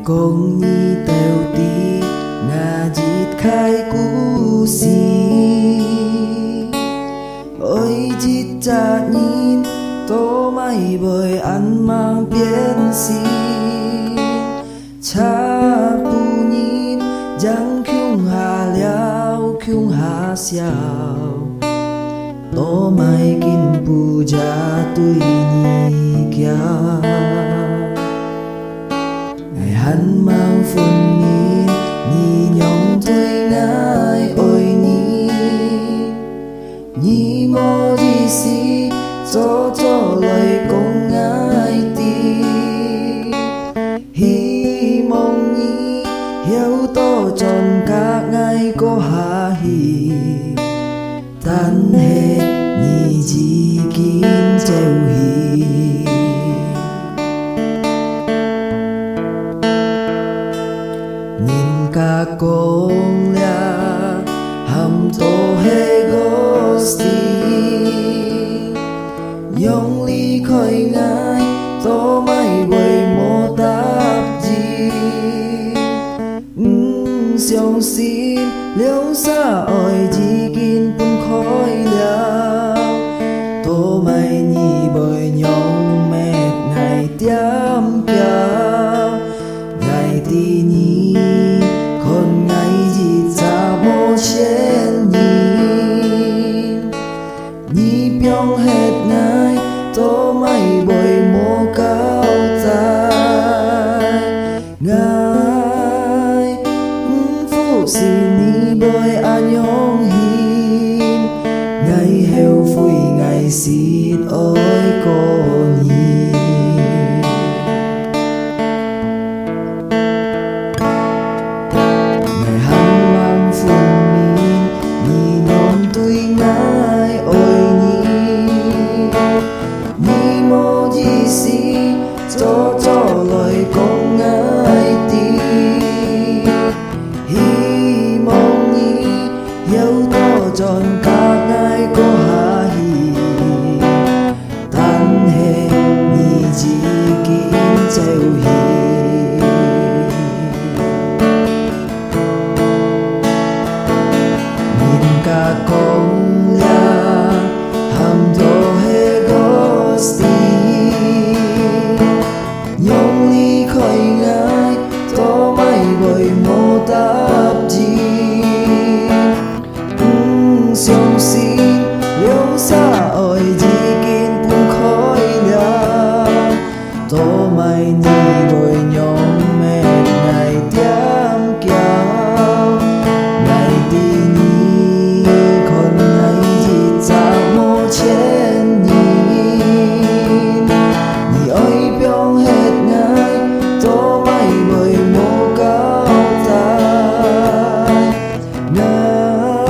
con nhi tèo tí na dịt khai cú xì ôi dịt cha nhìn tô mày bơi ăn mang biến xì cha pu nhìn giang khiung hà liao khiung hà xiao tô mày kinh pu cha tui nhi kia ngày hắn mang phun mi nhi nhong tui ngai ôi nhi mô đi xí cho lời công ngài ti hi mong nhi hiếu to tròn các ngài có hà hi tan hết nhi chỉ kín treo hi nhìn cả con lia hầm tô he gosti nhong ly khơi ngài tô mày bơi mô tạp gì xiong xin liêu xa ỏi chỉ kín bún khói liao tô mày nhi bơi nhong mệt ngày tiêm kéo ngày tí nhi con ngày gì ra mô chen nhi biong hết ngày tô mày bồi mô cao dài ngài phụ xin ni bồi an nhong hin ngày heo phui ngày xin ôi con nhi ngày hắn mang phun min nhi non tui ngài ôi nhi mô di xí cho lời con ngài ti hi mong nhi hiếu to tròn cả ngài có hà hi tan he nhi chỉ kín treo hi nhìn cả con lia hầm tô he gosti nhong ly khơi ngài tô mày bơi mô tạp chi xiong xin liêu xa ỏi chỉ kín bún khói liao tô mày nhi bơi nhong mệt ngày tiêm kéo ngày tí nhi con ngày gì cha mô chen nhi ơi biong hết ngày tô mày bơi mô cao dài ngài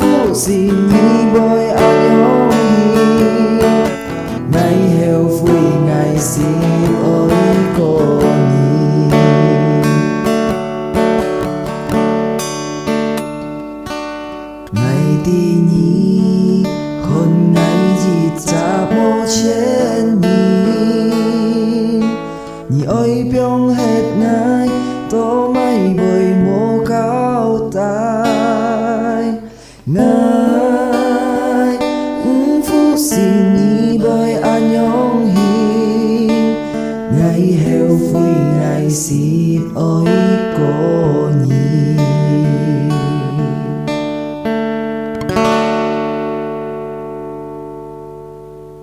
phụ xin nhi bơi an nhong hi ngày heo phui ngày xin ôi con nhi ngày tí nhi con ngày gì cha mô chen nhi ơi biong hết ngày tô mày bơi mô cao tai ngài phụ xin nhi bơi an nhong hi ngày heo phui ngày xin ôi